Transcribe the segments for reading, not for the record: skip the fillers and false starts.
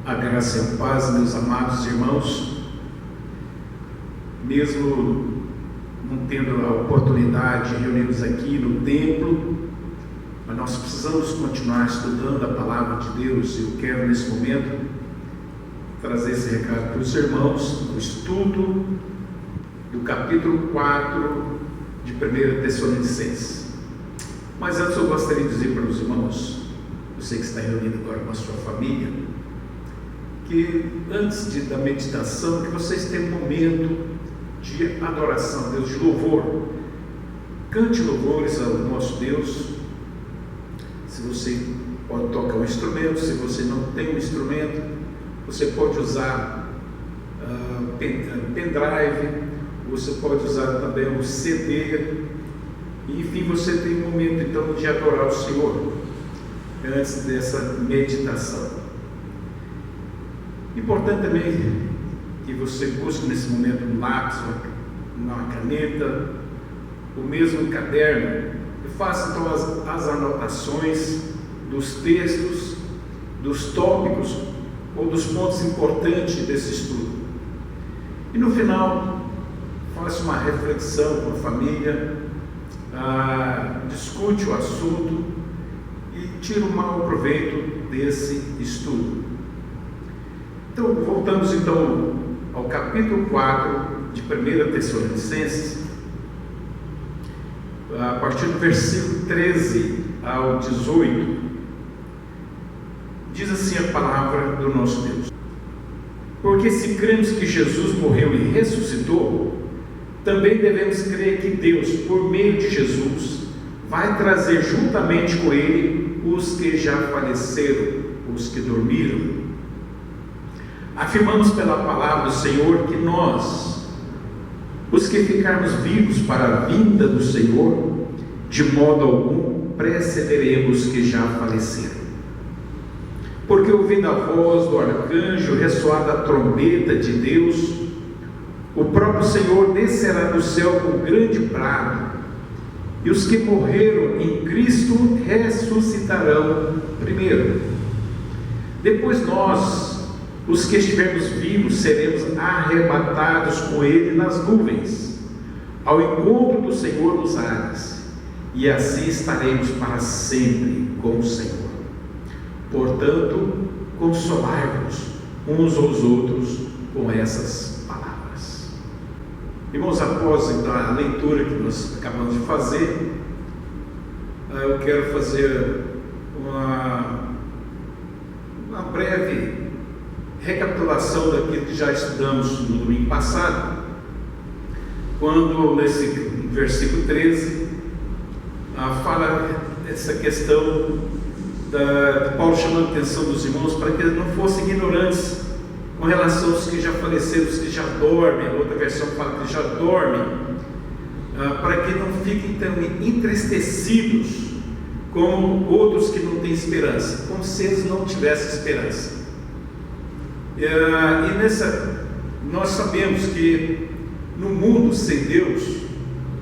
A graça e a paz, meus amados irmãos. Mesmo não tendo a oportunidade de reunirmos aqui no templo, mas nós precisamos continuar estudando a palavra de Deus. Eu quero nesse momento trazer esse recado para os irmãos, no estudo do capítulo 4 de 1 Tessalonicenses. Mas antes eu gostaria de dizer para os irmãos, você que está reunido agora com a sua família, que antes da meditação, que vocês tenham um momento de adoração a Deus, de louvor. Cante louvores ao nosso Deus. Se você pode tocar um instrumento, se você não tem um instrumento, você pode usar pendrive, você pode usar também um CD. Enfim, você tem um momento então de adorar o Senhor antes dessa meditação. Importante também que você busque nesse momento um lápis, uma caneta, o mesmo caderno, e faça então as anotações dos textos, dos tópicos ou dos pontos importantes desse estudo. E no final, faça uma reflexão com a família, discute o assunto e tira o maior proveito desse estudo. Então, voltamos então ao capítulo 4 de 1 Tessalonicenses, a partir do versículo 13 ao 18, diz assim a palavra do nosso Deus: porque se cremos que Jesus morreu e ressuscitou, também devemos crer que Deus, por meio de Jesus, vai trazer juntamente com Ele os que já faleceram, os que dormiram. Afirmamos pela palavra do Senhor que nós, os que ficarmos vivos para a vinda do Senhor, de modo algum precederemos os que já faleceram. Porque ouvindo a voz do arcanjo, ressoada a trombeta de Deus, o próprio Senhor descerá do céu com grande brado, e os que morreram em Cristo ressuscitarão primeiro. Depois nós, os que estivermos vivos, seremos arrebatados com Ele nas nuvens, ao encontro do Senhor nos ares, e assim estaremos para sempre com o Senhor. Portanto, consolai-vos uns aos outros com essas palavras. Irmãos, após então a leitura que nós acabamos de fazer, eu quero fazer uma breve recapitulação daquilo que já estudamos no domingo passado, quando nesse versículo 13 fala essa questão de Paulo chamando a atenção dos irmãos para que eles não fossem ignorantes com relação aos que já faleceram, os que já dormem. A outra versão fala que já dormem, para que não fiquem também entristecidos como outros que não têm esperança, como se eles não tivessem esperança. Nós sabemos que no mundo sem Deus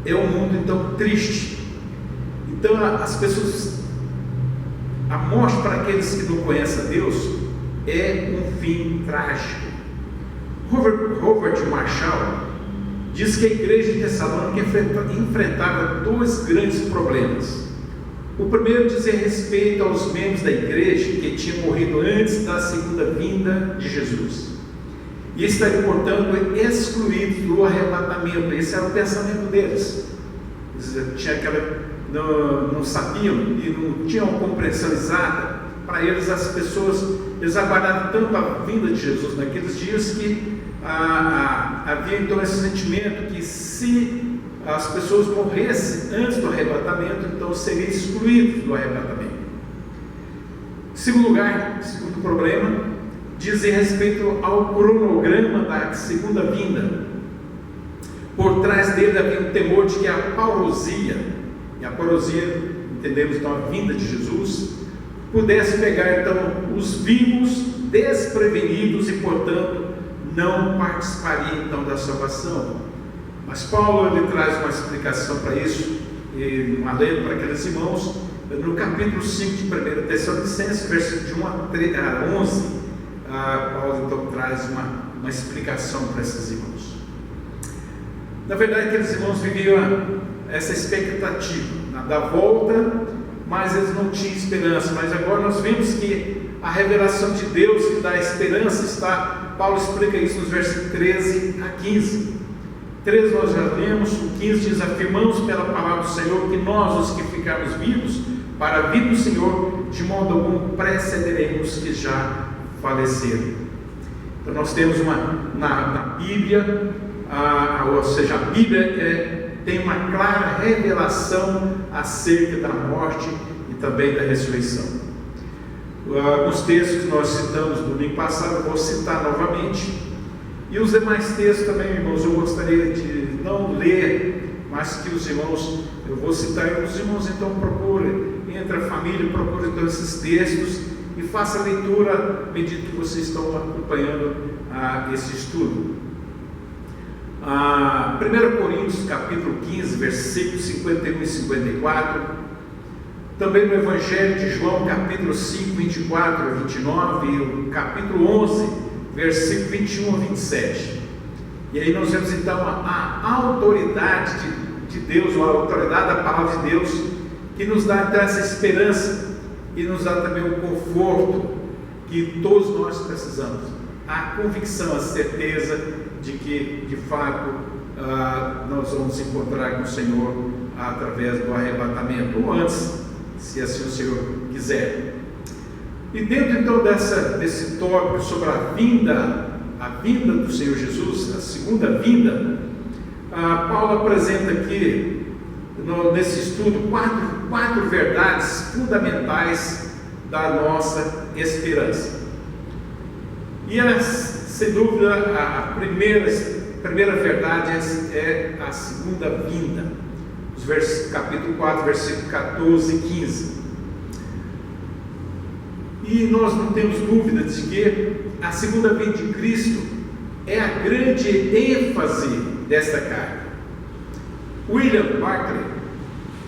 é um mundo então triste. Então as pessoas, a morte para aqueles que não conhecem a Deus é um fim trágico. Robert Marshall diz que a igreja de Tessalônica enfrentava dois grandes problemas. O primeiro diz respeito aos membros da igreja que tinham morrido antes da segunda vinda de Jesus e estariam, portanto, excluídos do arrebatamento. Esse era o pensamento deles. Não sabiam e não tinham a compreensão exata. Para eles, as pessoas, eles aguardavam tanto a vinda de Jesus naqueles dias que havia então esse sentimento que se as pessoas morressem antes do arrebatamento, então seriam excluídos do arrebatamento. Segundo lugar, segundo problema, diz respeito ao cronograma da segunda vinda. Por trás dele havia um temor de que a parousia, entendemos então a vinda de Jesus, pudesse pegar então os vivos desprevenidos e, portanto, não participaria então da salvação. Mas Paulo ele traz uma explicação para isso, e uma lei para aqueles irmãos, no capítulo 5 de 1 Tessalonicenses, versículo de 1 a 11, Paulo então traz uma explicação para esses irmãos. Na verdade, aqueles irmãos viviam essa expectativa da volta, mas eles não tinham esperança. Mas agora nós vemos que a revelação de Deus que dá esperança está, Paulo explica isso nos versos 13 a 15. 13 nós já lemos, o 15 diz: afirmamos pela palavra do Senhor que nós, os que ficarmos vivos, para a vida do Senhor, de modo algum precederemos que já faleceram. Então nós temos na Bíblia, ou seja, a Bíblia tem uma clara revelação acerca da morte e também da ressurreição. Os textos que nós citamos no domingo passado, eu vou citar novamente, e os demais textos também, irmãos, eu gostaria de não ler, mas que os irmãos, eu vou citar, e os irmãos então procurem, entre a família, procurem então esses textos e faça a leitura à medida que vocês estão acompanhando esse estudo. 1 Coríntios capítulo 15, versículos 51 e 54, também no Evangelho de João capítulo 5, 24 a 29, e o capítulo 11, versículo 21 a 27. E aí nós vemos então a autoridade de Deus, ou a autoridade da palavra de Deus, que nos dá então essa esperança e nos dá também o conforto que todos nós precisamos, a convicção, a certeza de que de fato nós vamos encontrar com o Senhor através do arrebatamento, ou antes, se assim o Senhor quiser. E dentro então desse tópico sobre a vinda do Senhor Jesus, a segunda vinda, Paulo apresenta aqui nesse estudo quatro verdades fundamentais da nossa esperança. E sem dúvida a primeira verdade é a segunda vinda, capítulo 4, versículo 14 e 15. E nós não temos dúvida de que a segunda vinda de Cristo é a grande ênfase desta carta. William Barclay,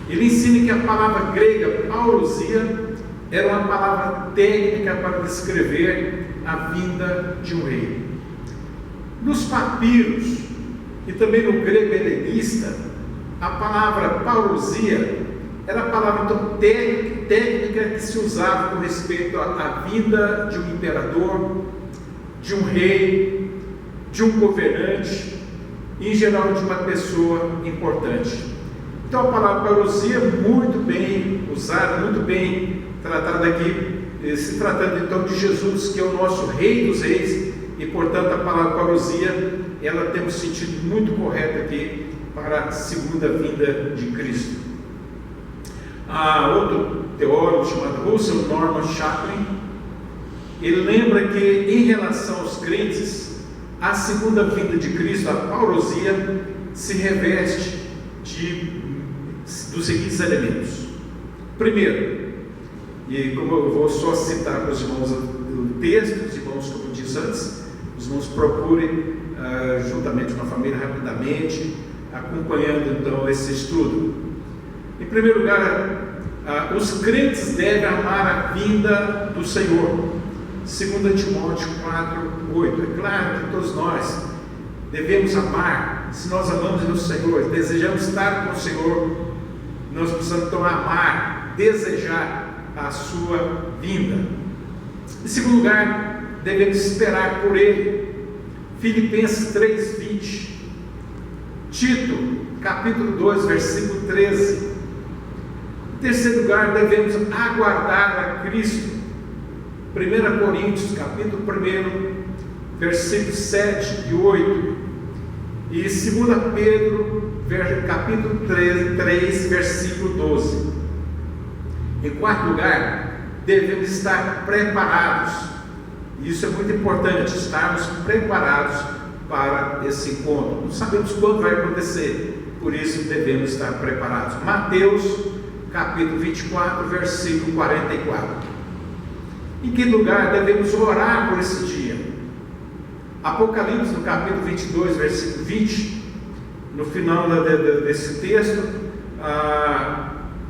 ele ensina que a palavra grega parousia era uma palavra técnica para descrever a vinda de um rei. Nos papiros e também no grego helenista, a palavra parousia era a palavra então técnica que se usava com respeito à vinda de um imperador, de um rei, de um governante, em geral de uma pessoa importante. Então a palavra parousia é muito bem usada, muito bem tratada aqui, se tratando então de Jesus, que é o nosso Rei dos Reis, e portanto a palavra parousia, ela tem um sentido muito correto aqui para a segunda vinda de Cristo. Outro teólogo chamado Russell Norman Chaplin, ele lembra que em relação aos crentes, a segunda vinda de Cristo, a parousia, se reveste dos seguintes elementos. Primeiro, e como eu vou só citar para os irmãos o texto, os irmãos, como eu disse antes, os irmãos procurem juntamente com a família rapidamente, acompanhando então esse estudo. Em primeiro lugar, os crentes devem amar a vinda do Senhor. 2 Timóteo 4, 8. É claro que todos nós devemos amar. Se nós amamos o Senhor, desejamos estar com o Senhor, nós precisamos então amar, desejar a sua vinda. Em segundo lugar, devemos esperar por Ele. Filipenses 3:20. Tito, capítulo 2, versículo 13. Em terceiro lugar, devemos aguardar a Cristo. 1 Coríntios, capítulo 1, versículos 7 e 8. E 2 Pedro, capítulo 3, versículo 12. Em quarto lugar, devemos estar preparados. Isso é muito importante, estarmos preparados para esse encontro. Não sabemos quando vai acontecer, por isso devemos estar preparados. Mateus, capítulo 24, versículo 44. Em que lugar devemos orar por esse dia? Apocalipse, no capítulo 22, versículo 20, no final desse texto,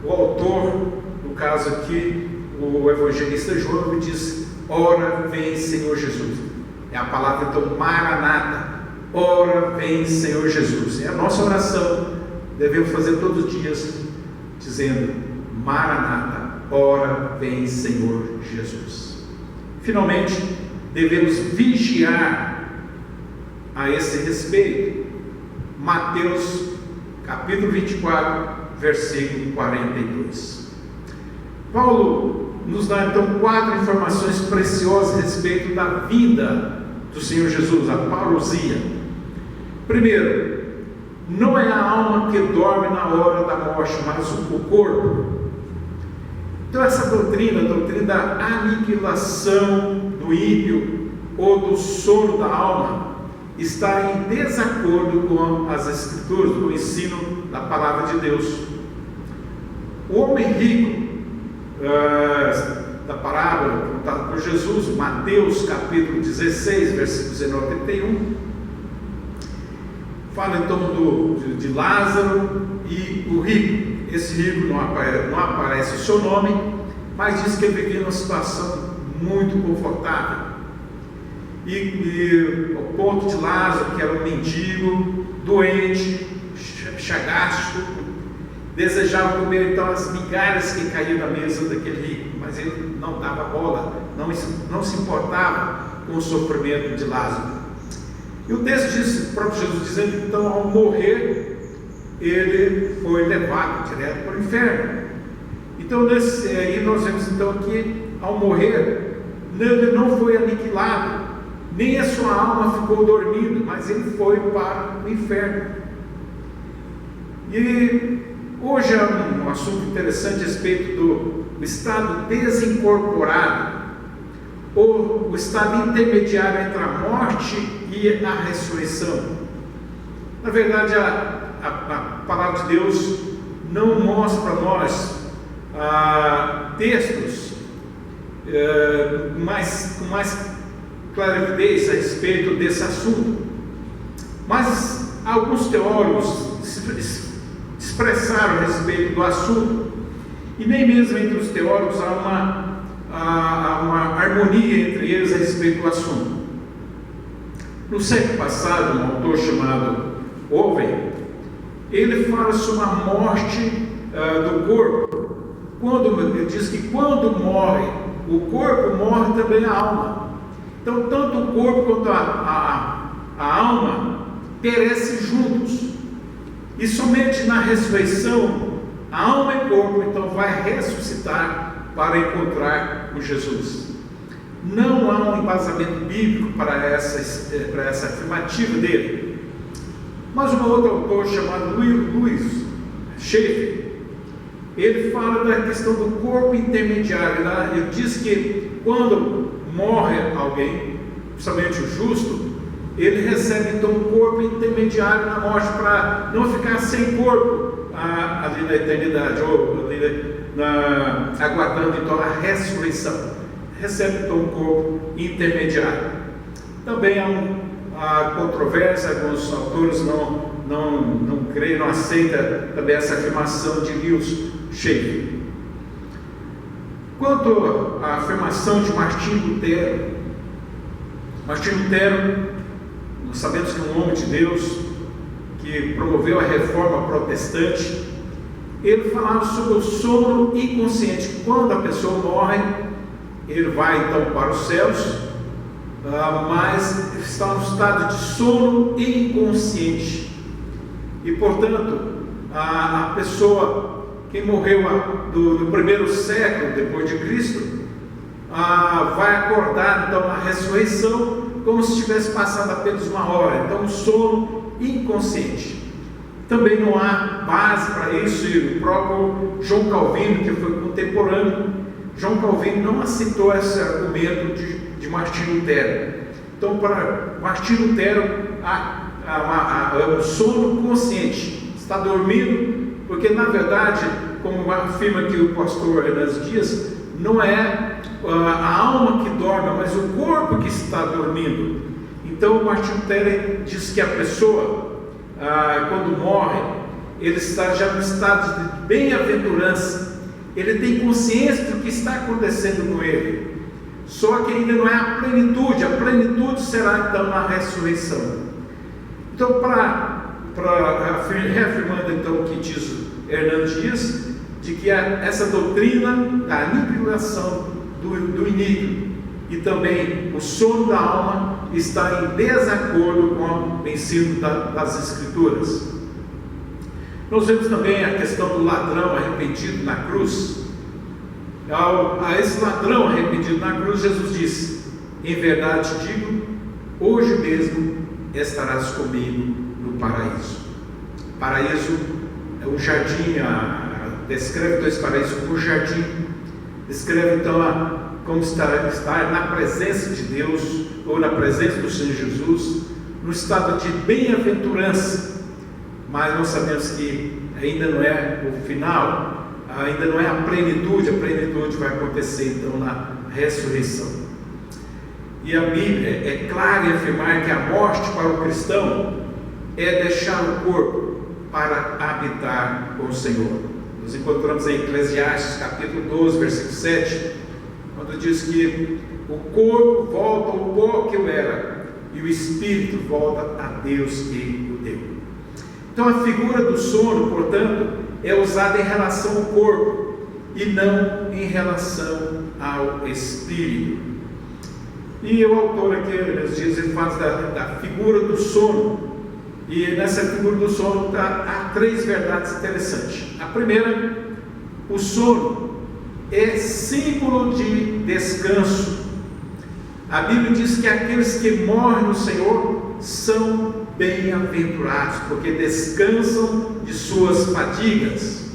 o autor, no caso aqui, o evangelista João, diz: ora vem Senhor Jesus. É a palavra então Maranata, ora vem Senhor Jesus. É a nossa oração, devemos fazer todos os dias, dizendo Maranata, ora vem Senhor Jesus. Finalmente, devemos vigiar a esse respeito. Mateus capítulo 24, versículo 42. Paulo nos dá então 4 informações preciosas a respeito da vida do Senhor Jesus, a parousia. Primeiro, não é a alma que dorme na hora da morte, mas o corpo. Então essa doutrina, a doutrina da aniquilação do ímpio ou do sono da alma, está em desacordo com as Escrituras, com o ensino da palavra de Deus. O homem rico da parábola contada por Jesus, Mateus capítulo 16, versículos 19 e 31, fala então de Lázaro e o rico. Esse rico não aparece o seu nome, mas diz que ele vivia numa situação muito confortável. E o ponto de Lázaro, que era um mendigo, doente, chagástico, desejava comer então as migalhas que caíam da mesa daquele rico, mas ele não dava bola, não se importava com o sofrimento de Lázaro. E o texto diz, o próprio Jesus dizendo, então, ao morrer, ele foi levado direto para o inferno. Então, aí nós vemos então que, ao morrer, ele não foi aniquilado, nem a sua alma ficou dormindo, mas ele foi para o inferno. E hoje é um assunto interessante a respeito do estado desincorporado, ou o estado intermediário entre a morte e a ressurreição. Na verdade, a palavra de Deus não mostra para nós textos com mais claridade a respeito desse assunto, mas alguns teólogos expressaram a respeito do assunto, e nem mesmo entre os teólogos há uma harmonia entre eles a respeito do assunto. No século passado, um autor chamado Owen, ele fala sobre a morte do corpo. Ele diz que quando morre o corpo, morre também a alma. Então, tanto o corpo quanto a alma perecem juntos. E somente na ressurreição, a alma e o corpo então vai ressuscitar para encontrar com Jesus. Não há um embasamento bíblico para essa afirmativa dele. Mas um outro autor chamado Louis Schaeffer, ele fala da questão do corpo intermediário. Ele diz que quando morre alguém, principalmente o justo, ele recebe então um corpo intermediário na morte, para não ficar sem corpo ali na eternidade, ou ali aguardando então a ressurreição. Recebe então um corpo intermediário. Também há controvérsia, alguns autores não creem, não aceitam também essa afirmação de Lewis Schaeffer. Quanto à afirmação de Martinho Lutero, nós sabemos que é um homem de Deus que promoveu a reforma protestante. Ele falava sobre o sono inconsciente. Quando a pessoa morre, ele vai então para os céus, mas está no estado de sono inconsciente. E portanto, a pessoa que morreu no primeiro século depois de Cristo vai acordar então na ressurreição como se tivesse passado apenas uma hora. Então, um sono inconsciente. Também não há base para isso, e o próprio João Calvino, que foi contemporâneo, João Calvino não aceitou esse argumento de Martinho Lutero. Então, para Martinho Lutero, o sono consciente, está dormindo, porque na verdade, como afirma aqui o pastor Hernandes Dias, não é a alma que dorme, mas o corpo que está dormindo. Então, Martinho Lutero diz que a pessoa, quando morre, ele está já no estado de bem-aventurança, ele tem consciência do que está acontecendo com ele. só que ainda não é a plenitude será então na ressurreição. Então, reafirmando então o que diz Hernando Dias, de que essa doutrina da aniquilação do iníquo e também o sono da alma está em desacordo com o ensino das Escrituras. Nós vemos também a questão do ladrão arrependido na cruz. A esse ladrão arrependido na cruz, Jesus disse: em verdade te digo, hoje mesmo estarás comigo no paraíso. Paraíso é o jardim, descreve dois paraísos como jardim, descreve então como estar na presença de Deus, ou na presença do Senhor Jesus, no estado de bem-aventurança. Mas nós sabemos que ainda não é o final, ainda não é a plenitude vai acontecer então na ressurreição. E a Bíblia é clara em afirmar que a morte para o cristão é deixar o corpo para habitar com o Senhor. Nós encontramos em Eclesiastes capítulo 12, versículo 7, quando diz que o corpo volta ao pó que o era, e o espírito volta a Deus que o deu. Então a figura do sono, portanto, é usada em relação ao corpo e não em relação ao espírito. E o autor aqui, nos dias, ele fala da figura do sono. E nessa figura do sono há três verdades interessantes. A primeira, o sono é símbolo de descanso. A Bíblia diz que aqueles que morrem no Senhor são bem-aventurados, porque descansam de suas fadigas.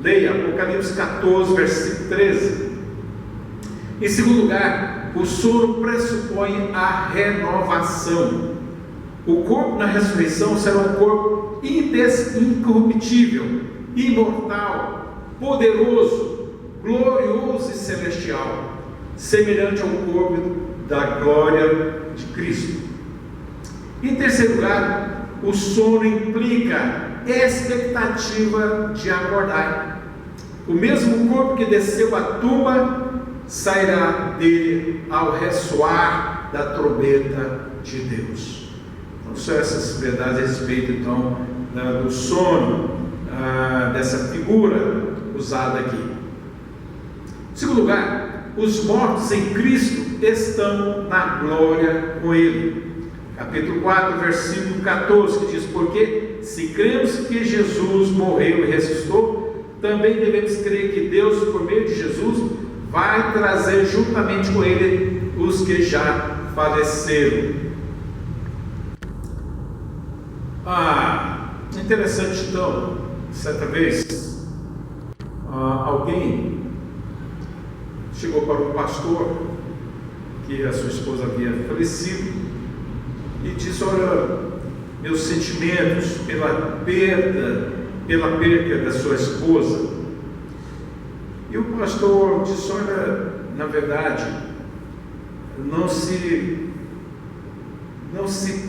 Leia Apocalipse 14, versículo 13. Em segundo lugar, o sono pressupõe a renovação. O corpo na ressurreição será um corpo incorruptível, imortal, poderoso, glorioso e celestial, semelhante ao corpo da glória de Cristo. Em terceiro lugar, o sono implica expectativa de acordar. O mesmo corpo que desceu à tumba sairá dele ao ressoar da trombeta de Deus. Então, são essas verdades a respeito então do sono, dessa figura usada aqui. Em segundo lugar, os mortos em Cristo estão na glória com Ele. Capítulo 4, versículo 14, que diz: porque se cremos que Jesus morreu e ressuscitou, também devemos crer que Deus, por meio de Jesus, vai trazer juntamente com Ele os que já faleceram. Interessante então, certa vez, alguém chegou para um pastor, que a sua esposa havia falecido, e disse: olha, meus sentimentos pela perda da sua esposa. E o pastor disse: olha, na verdade, não se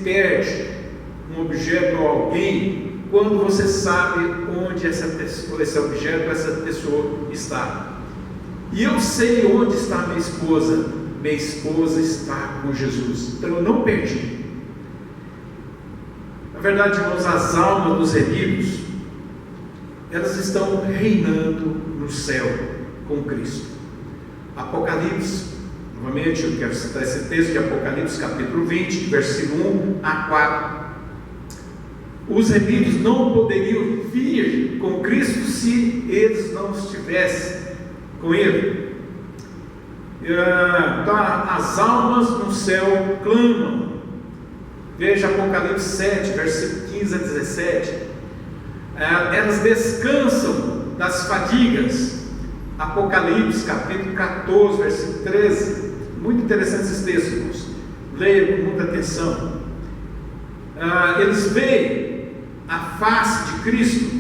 perde um objeto ou alguém quando você sabe onde esse objeto, essa pessoa está. E eu sei onde está minha esposa. Minha esposa está com Jesus, então eu não perdi. Na verdade, irmãos, as almas dos remidos, elas estão reinando no céu com Cristo. Apocalipse, novamente eu quero citar esse texto de Apocalipse capítulo 20, versículo 1 a 4. Os remidos não poderiam vir com Cristo se eles não estivessem com Ele. Então, as almas no céu clamam. Veja Apocalipse 7, versículo 15 a 17. Elas descansam das fadigas. Apocalipse capítulo 14, versículo 13. Muito interessante esses textos. Leia com muita atenção. Eles veem a face de Cristo.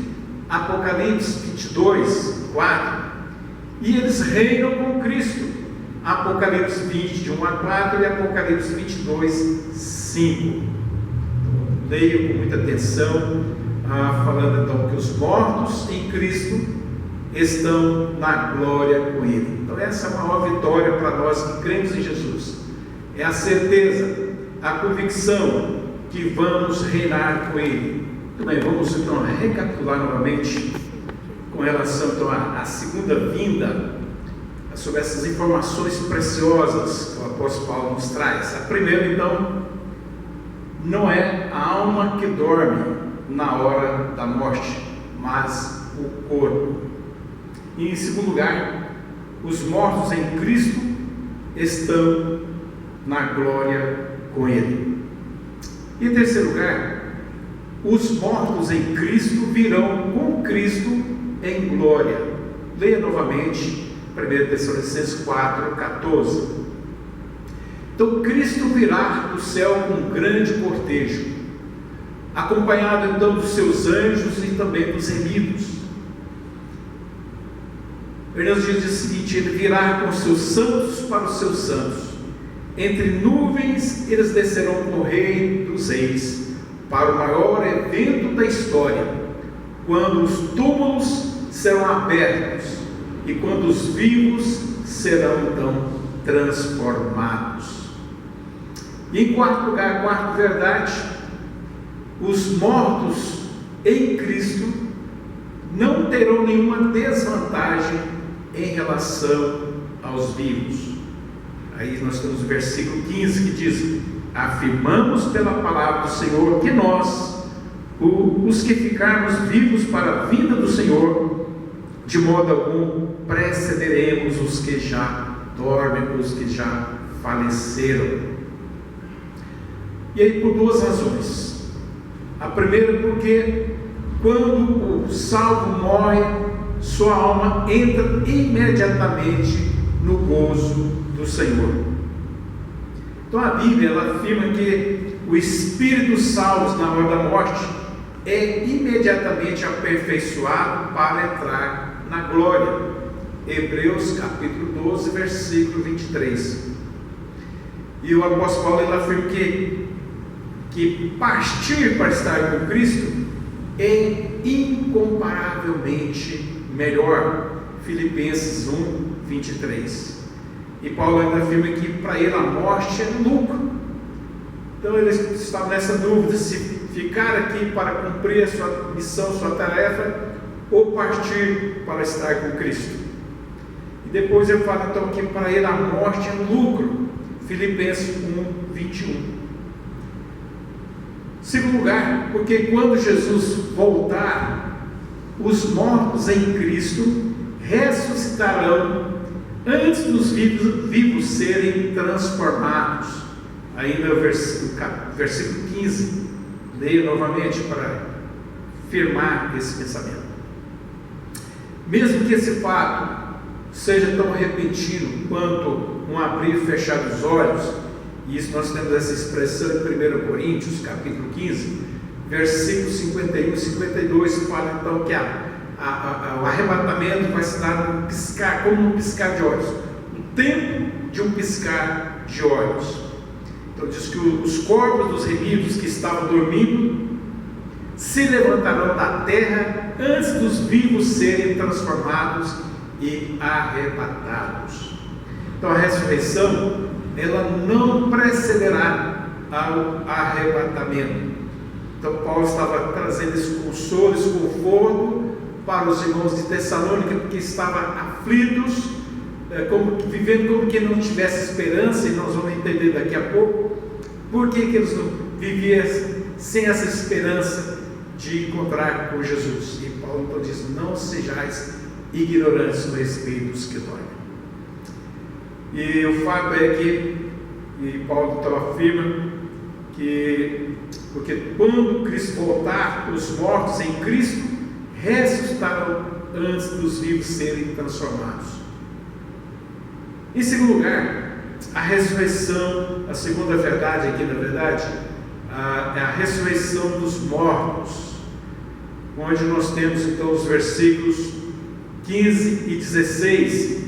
Apocalipse 22, 4. E eles reinam com Cristo. Apocalipse 20, de 1 a 4, e Apocalipse 22, 5. Leio com muita atenção, falando então que os mortos em Cristo estão na glória com Ele. Então essa é a maior vitória para nós que cremos em Jesus. É a certeza, a convicção que vamos reinar com Ele. Muito bem, vamos então recapitular novamente com relação então à segunda vinda, sobre essas informações preciosas que o apóstolo Paulo nos traz. A primeira então, não é a alma que dorme na hora da morte, mas o corpo. E em segundo lugar, os mortos em Cristo estão na glória com Ele. E em terceiro lugar, os mortos em Cristo virão com Cristo em glória. Leia novamente 1 Tessalonicenses 4:14. Então Cristo virá do céu com um grande cortejo, acompanhado então dos seus anjos e também dos remidos. Deus diz o seguinte: Ele virá com os seus santos para os seus santos. Entre nuvens eles descerão com o Rei dos Reis, para o maior evento da história, quando os túmulos serão abertos e quando os vivos serão então transformados. E em quarto lugar, quarta verdade, os mortos em Cristo não terão nenhuma desvantagem em relação aos vivos. Aí nós temos o versículo 15 que diz: afirmamos pela palavra do Senhor que nós, os que ficarmos vivos para a vinda do Senhor, de modo algum precederemos os que já dormem, os que já faleceram. E aí por duas razões. A primeira, porque quando o salvo morre, sua alma entra imediatamente no gozo do Senhor. Então a Bíblia ela afirma que o espírito dos salvos na hora da morte é imediatamente aperfeiçoado para entrar na glória. Hebreus capítulo 12, versículo 23. E o apóstolo Paulo ele afirma que partir para estar com Cristo é incomparavelmente melhor. Filipenses 1, 23. E Paulo ainda afirma que para ele a morte é lucro. Então ele estava nessa dúvida se ficar aqui para cumprir a sua missão, sua tarefa, ou partir para estar com Cristo. E depois ele fala então que para ele a morte é lucro. Filipenses 1, 21. Segundo lugar, porque quando Jesus voltar, os mortos em Cristo ressuscitarão antes dos vivos serem transformados. Ainda o versículo 15, leia novamente para firmar esse pensamento. Mesmo que esse fato seja tão repentino quanto um abrir e fechar dos olhos, e isso nós temos essa expressão em 1 Coríntios capítulo 15, versículos 51 e 52, fala então que o arrebatamento vai se dar num piscar, como um piscar de olhos, o tempo de um piscar de olhos. Então diz que os corpos dos remidos que estavam dormindo se levantarão da terra antes dos vivos serem transformados e arrebatados. Então a ressurreição ela não precederá ao arrebatamento. Então Paulo estava trazendo esse consolo, esse conforto para os irmãos de Tessalônica, porque estavam aflitos, vivendo como que não tivesse esperança, e nós vamos entender daqui a pouco por que eles não viviam sem essa esperança de encontrar com Jesus. E Paulo então diz: não sejais ignorantes no respeito dos que dormem. E o fato é que, e Paulo então afirma que, porque quando Cristo voltar, os mortos em Cristo ressuscitarão antes dos vivos serem transformados. Em segundo lugar, a ressurreição, a segunda verdade aqui, na verdade, é a ressurreição dos mortos, onde nós temos então os versículos 15 e 16,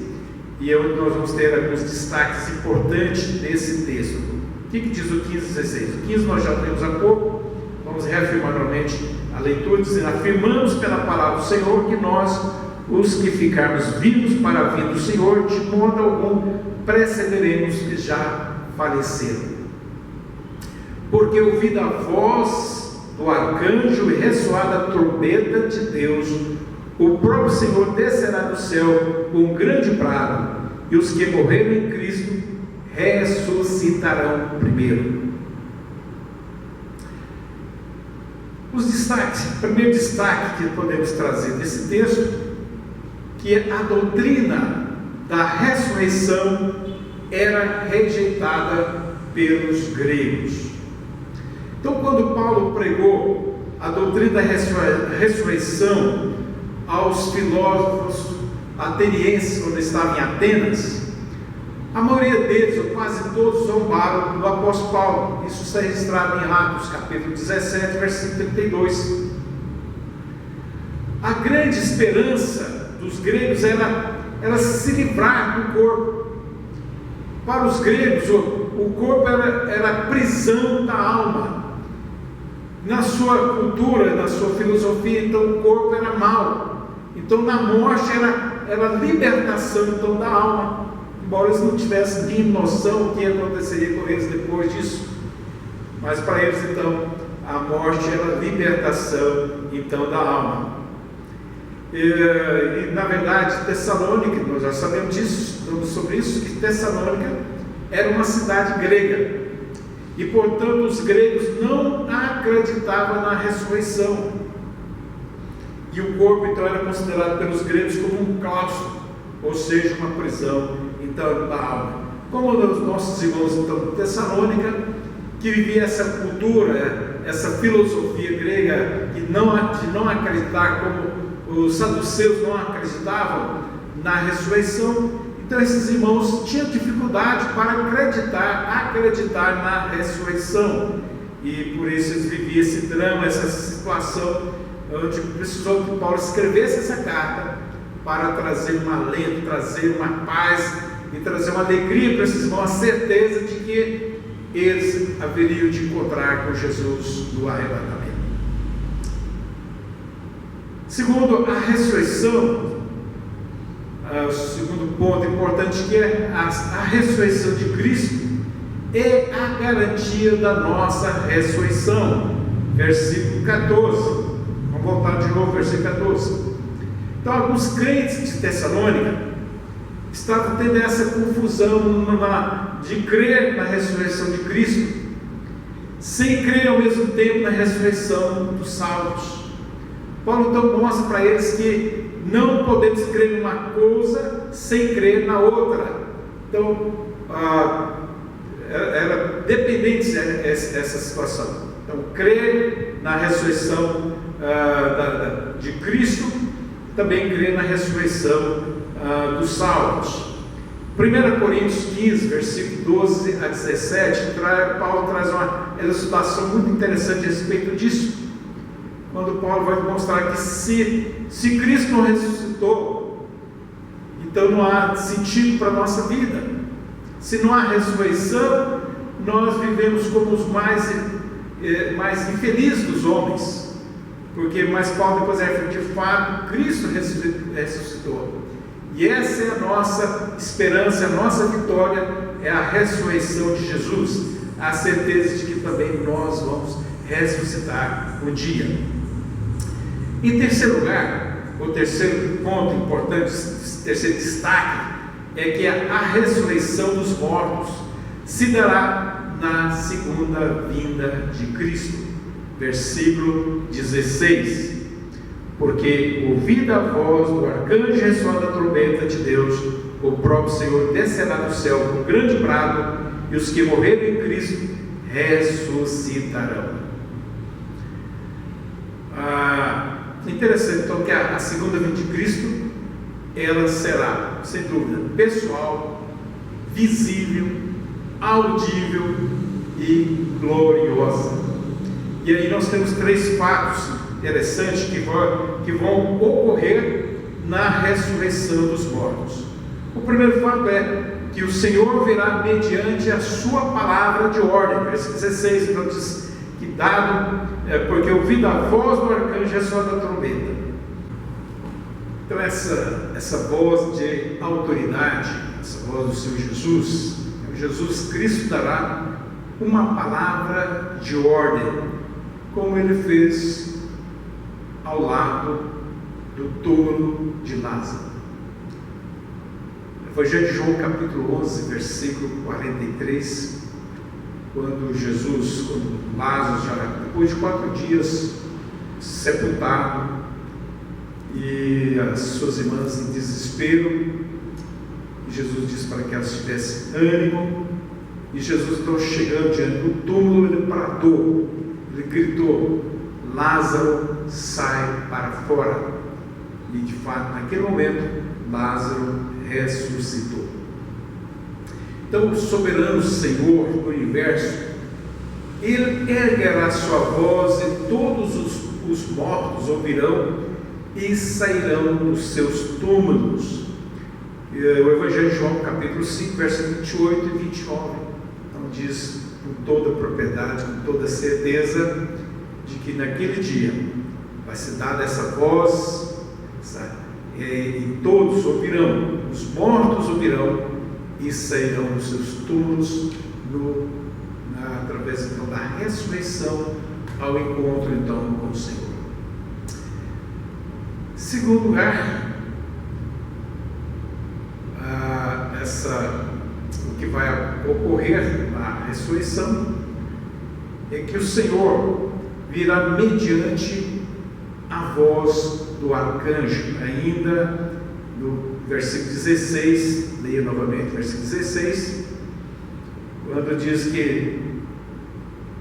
e onde nós vamos ter alguns destaques importantes desse texto. O que diz o 15 e 16? O 15 nós já temos há pouco, vamos reafirmar novamente a leitura, dizendo: afirmamos pela palavra do Senhor que nós, os que ficarmos vivos para a vinda do Senhor, de modo algum precederemos os que já faleceram. Porque ouvida a voz do arcanjo e ressoada a trombeta de Deus, o próprio Senhor descerá do céu com um grande brado, e os que morreram em Cristo ressuscitarão primeiro. Os destaques, o primeiro destaque que podemos trazer desse texto, que a doutrina da ressurreição era rejeitada pelos gregos. Então, quando Paulo pregou a doutrina da ressurreição aos filósofos atenienses, quando estavam em Atenas, a maioria deles, ou quase todos, zombaram do apóstolo Paulo. Isso está registrado em Atos, capítulo 17, versículo 32. A grande esperança dos gregos era se livrar do corpo. Para os gregos, o corpo era a prisão da alma. Na sua cultura, na sua filosofia, então o corpo era mau. Então na morte era a libertação então, da alma. Embora eles não tivessem nem noção do que aconteceria com eles depois disso. Mas para eles então, a morte era a libertação então da alma. E na verdade, Tessalônica, nós já sabemos disso, estudamos sobre isso, que Tessalônica era uma cidade grega. E portanto os gregos não acreditavam na ressurreição. E o corpo então era considerado pelos gregos como um claustro, ou seja, uma prisão então da alma. Como os nossos irmãos então de Tessalônica, que vivia essa cultura, essa filosofia grega de não acreditar, como os saduceus não acreditavam na ressurreição, então esses irmãos tinham dificuldade para acreditar na ressurreição, e por isso eles viviam esse drama, essa situação, onde precisou que Paulo escrevesse essa carta para trazer um alento, trazer uma paz e trazer uma alegria para esses irmãos, a certeza de que eles haveriam de encontrar com Jesus no arrebatamento. Segundo, a ressurreição, o segundo ponto importante, que é a ressurreição de Cristo é a garantia da nossa ressurreição. Versículo 14. Vamos voltar de novo, versículo 14. Então, alguns crentes de Tessalônica estavam tendo essa confusão de crer na ressurreição de Cristo, sem crer ao mesmo tempo na ressurreição dos salvos. Paulo então mostra para eles que não podemos crer numa coisa sem crer na outra. Então, era dependente essa situação. Então, crer na ressurreição de Cristo, também crer na ressurreição dos salvos. 1 Coríntios 15, versículo 12 a 17, Paulo traz uma elucidação muito interessante a respeito disso, quando Paulo vai mostrar que se Cristo não ressuscitou, então não há sentido para a nossa vida. Se não há ressurreição, nós vivemos como os mais infelizes dos homens, mas Paulo depois de fato, Cristo ressuscitou, e essa é a nossa esperança, a nossa vitória é a ressurreição de Jesus, a certeza de que também nós vamos ressuscitar um dia. Em terceiro lugar, o terceiro ponto importante, terceiro destaque, é que a ressurreição dos mortos se dará na segunda vinda de Cristo. Versículo 16. Porque ouvida a voz do arcanjo e ressoada a trombeta de Deus, o próprio Senhor descerá do céu com grande brado, e os que morreram em Cristo ressuscitarão. Interessante então que a segunda vinda de Cristo, ela será, sem dúvida, pessoal, visível, audível e gloriosa. E aí nós temos três fatos interessantes que vão ocorrer na ressurreição dos mortos. O primeiro fato é que o Senhor virá mediante a sua palavra de ordem. Versículo 16, então diz que porque ouvida a voz do arcanjo e a sua da trombeta. Então essa voz de autoridade, essa voz do Senhor Jesus, Jesus Cristo dará uma palavra de ordem, como ele fez ao lado do túmulo de Lázaro. Evangelho de João, capítulo 11, versículo 43, quando Lázaro já, depois de 4 dias, sepultado, e as suas irmãs em desespero, e Jesus disse para que elas tivessem ânimo, e Jesus então chegando diante do túmulo, ele bradou, ele gritou: Lázaro, sai para fora. E de fato, naquele momento, Lázaro ressuscitou. Então o soberano Senhor do universo, ele erguerá sua voz e todos os mortos ouvirão e sairão dos seus túmulos. O Evangelho de João, capítulo 5, versículos 28 e 29, então diz com toda propriedade, com toda certeza, de que naquele dia vai ser dada essa voz, e todos ouvirão, os mortos ouvirão e sairão dos seus túmulos através então da ressurreição, ao encontro então com o Senhor. Segundo lugar, o que vai ocorrer na ressurreição é que o Senhor virá mediante a voz do arcanjo. Ainda no versículo 16, leia novamente, versículo 16, quando diz que,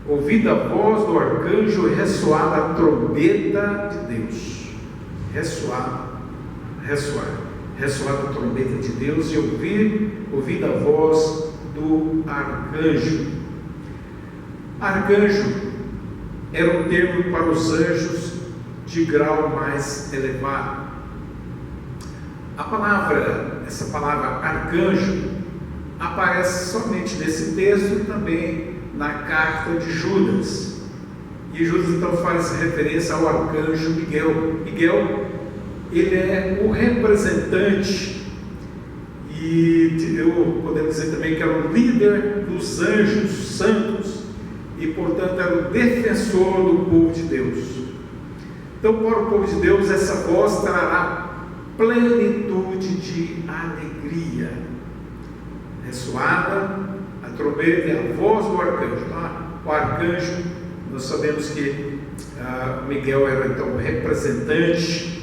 ouvida a voz do arcanjo, ressoada a trombeta de Deus. Ressoada a trombeta de Deus, e ouvida a voz do arcanjo. Arcanjo era um termo para os anjos de grau mais elevado. Essa palavra arcanjo aparece somente nesse texto e também na carta de Judas. E Judas então faz referência ao arcanjo Miguel. Miguel, ele é o representante, e podemos dizer também que era o líder dos anjos santos, e portanto era o defensor do povo de Deus. Então, para o povo de Deus, essa voz trará plenitude de alegria. Ressoada a trombeta e a voz do arcanjo. O arcanjo, nós sabemos que Miguel era então o representante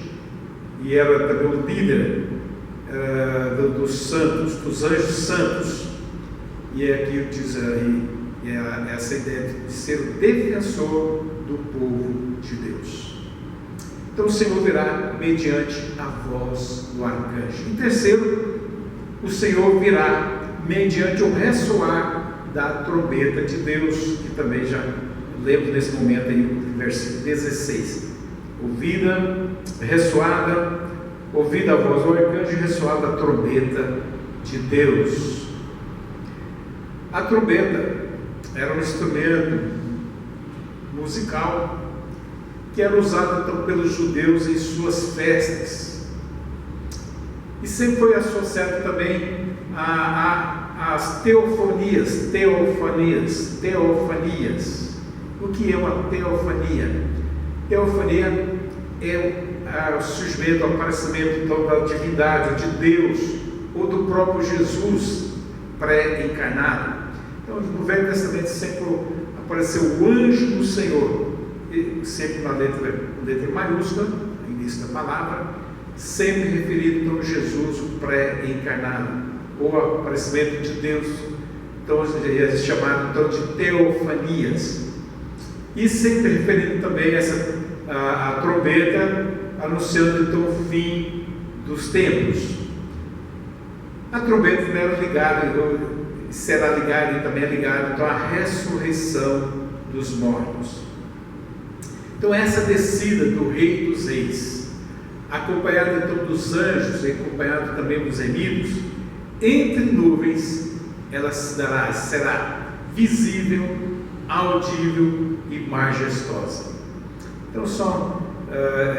e era também o líder dos santos, dos anjos santos. E é aqui diz aí essa ideia de ser o defensor do povo de Deus. Então o Senhor virá mediante a voz do arcanjo. Em terceiro, o Senhor virá mediante o ressoar da trombeta de Deus, que também já lemos nesse momento aí, no versículo 16. Ouvida a voz do arcanjo e ressoada a trombeta de Deus. A trombeta era um instrumento musical que era usado então pelos judeus em suas festas, e sempre foi associado também às teofanias. O que é uma teofania? Teofania é o surgimento, o aparecimento então da divindade, de Deus, ou do próprio Jesus pré-encarnado. Então no Velho Testamento sempre apareceu o anjo do Senhor, sempre na letra maiúscula, no início da palavra, sempre referido então a Jesus, o pré-encarnado, ou o aparecimento de Deus. Então é chamado então de teofanias, e sempre referindo também a trombeta, anunciando então o fim dos tempos. A trombeta era ligada, será ligada e também é ligada então à ressurreição dos mortos. Então essa descida do Rei dos Reis, acompanhada então dos anjos e acompanhada também dos inimigos, entre nuvens, ela será visível, audível e majestosa. Então são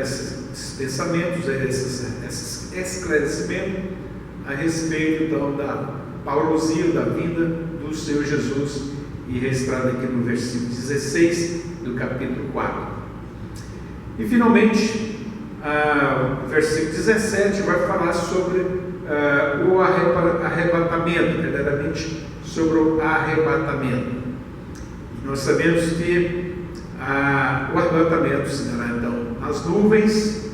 esses pensamentos, esses esclarecimentos a respeito então da parousia, da vinda do Senhor Jesus, e registrado aqui no versículo 16 do capítulo 4. E finalmente, o versículo 17 vai falar sobre o arrebatamento, verdadeiramente sobre o arrebatamento. E nós sabemos que o arrebatamento se dará então nas nuvens,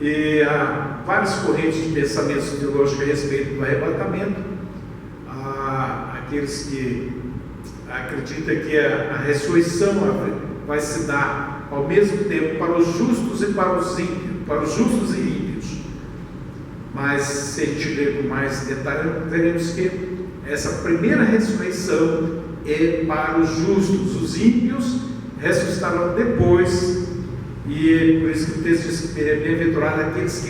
e há várias correntes de pensamentos teológicos a respeito do arrebatamento. Aqueles que acreditam que a ressurreição vai se dar ao mesmo tempo para os justos e para os ímpios, para os justos e ímpios. Mas se a gente ler com mais detalhe, veremos que essa primeira ressurreição é para os justos. Os ímpios ressuscitarão depois, e por isso que o texto diz que é bem-aventurado aqueles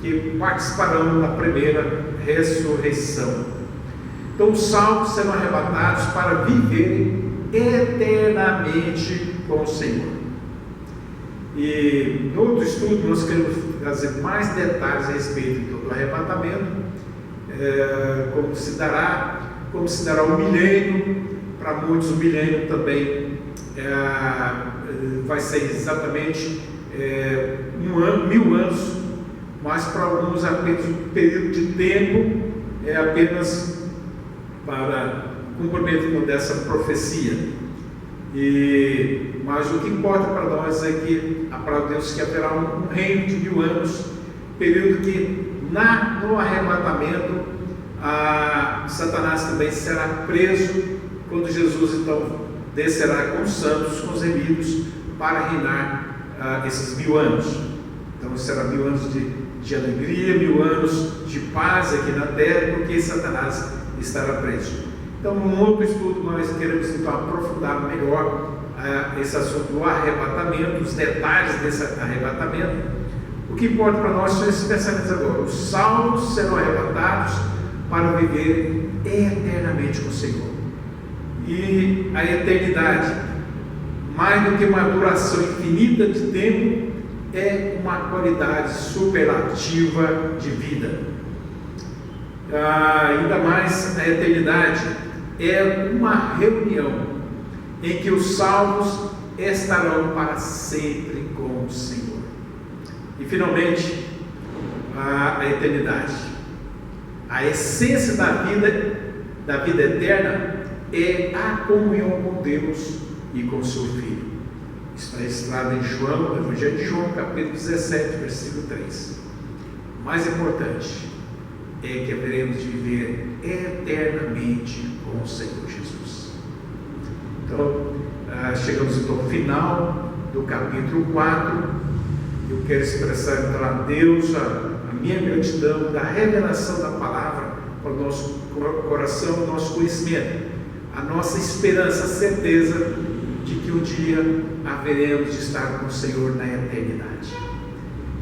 que participarão da primeira ressurreição. Então os salvos serão arrebatados para viverem eternamente com o Senhor. E no outro estudo nós queremos trazer mais detalhes a respeito do arrebatamento, como se dará o milênio. Para muitos o milênio também vai ser exatamente 1000 anos, mas para alguns apenas um período de tempo, apenas para cumprimento dessa profecia. Mas o que importa para nós é que para Deus que haverá um reino de 1000 anos, período que no arrebatamento Satanás também será preso, quando Jesus então descerá com os santos, com os remidos, para reinar esses 1000 anos. Então será 1000 anos de alegria, 1000 anos de paz aqui na terra, porque Satanás estará preso. Então, num outro estudo, nós queremos então aprofundar melhor esse assunto do arrebatamento, os detalhes desse arrebatamento. O que importa para nós são esses pensamentos agora. Os salvos serão arrebatados para viver eternamente com o Senhor. E a eternidade, mais do que uma duração infinita de tempo, é uma qualidade superlativa de vida. Ainda mais a eternidade é uma reunião em que os salvos estarão para sempre com o Senhor. E finalmente, a eternidade, a essência da vida eterna é a comunhão com Deus e com o seu Filho. Está registrado em João, no Evangelho de João, capítulo 17, versículo 3. O mais importante é que haveremos de viver eternamente com o Senhor Jesus. Então, chegamos então ao final do capítulo 4. Eu quero expressar então a Deus a minha gratidão da revelação da palavra para o nosso coração, o nosso conhecimento, a nossa esperança, a certeza de que um dia haveremos de estar com o Senhor na eternidade.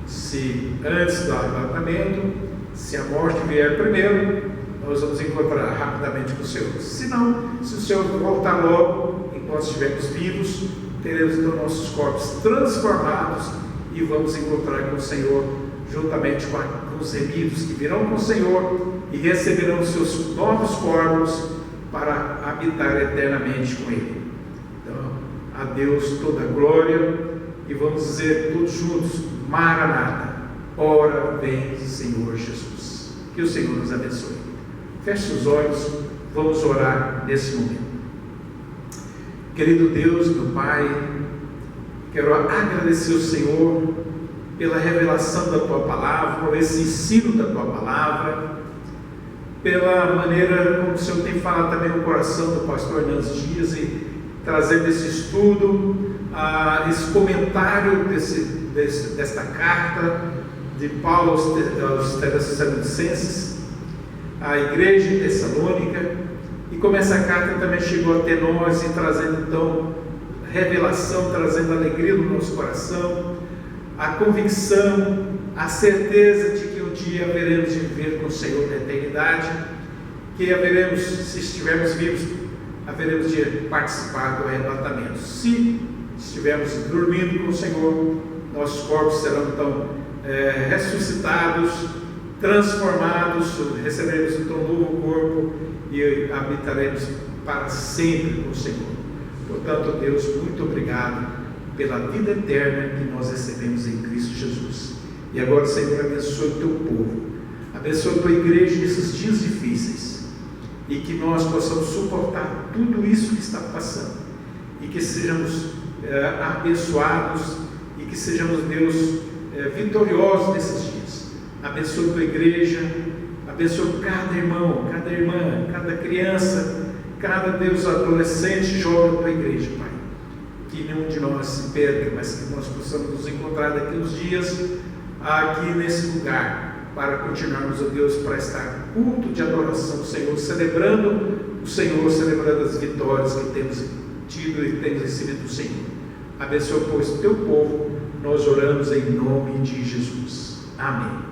Se antes do arrebatamento, se a morte vier primeiro, nós vamos encontrar rapidamente com o Senhor. Se não, se o Senhor voltar logo, enquanto estivermos vivos, teremos então nossos corpos transformados e vamos encontrar com o Senhor, juntamente com os remidos que virão com o Senhor e receberão os seus novos corpos para habitar eternamente com Ele. Então, a Deus toda a glória, e vamos dizer todos juntos: Maranata, ora vem Senhor Jesus. Que o Senhor nos abençoe. Feche os olhos, vamos orar nesse momento. Querido Deus, meu Pai, quero agradecer ao Senhor pela revelação da Tua Palavra, por esse ensino da Tua Palavra, pela maneira como o Senhor tem falado também no coração do pastor Hernandes Dias, e trazendo esse estudo, esse comentário desta carta de Paulo aos Tessalonicenses, à igreja de Tessalônica, e como essa carta também chegou até nós e trazendo então revelação, trazendo alegria no nosso coração, a convicção, a certeza de que um dia haveremos de viver com o Senhor na eternidade, que haveremos, se estivermos vivos, haveremos de participar do arrebatamento. Se estivermos dormindo com o Senhor, nossos corpos serão então ressuscitados, transformados, receberemos então um novo corpo e habitaremos para sempre com o Senhor. Portanto, Deus, muito obrigado pela vida eterna que nós recebemos em Cristo Jesus. E agora, Senhor, abençoe o teu povo, abençoe a tua igreja nesses dias difíceis, e que nós possamos suportar tudo isso que está passando, e que sejamos abençoados, e que sejamos, Deus, vitoriosos nesses dias. Abençoe a tua igreja, abençoe cada irmão, cada irmã, cada criança, cada, Deus, adolescente, jovem da tua igreja, Pai. Que nenhum de nós se perca, mas que nós possamos nos encontrar daqui uns dias, aqui nesse lugar, para continuarmos, ó Deus, para estar culto de adoração ao Senhor, celebrando o Senhor, celebrando as vitórias que temos tido e temos recebido do Senhor. Abençoa, pois, o teu povo, nós oramos em nome de Jesus. Amém.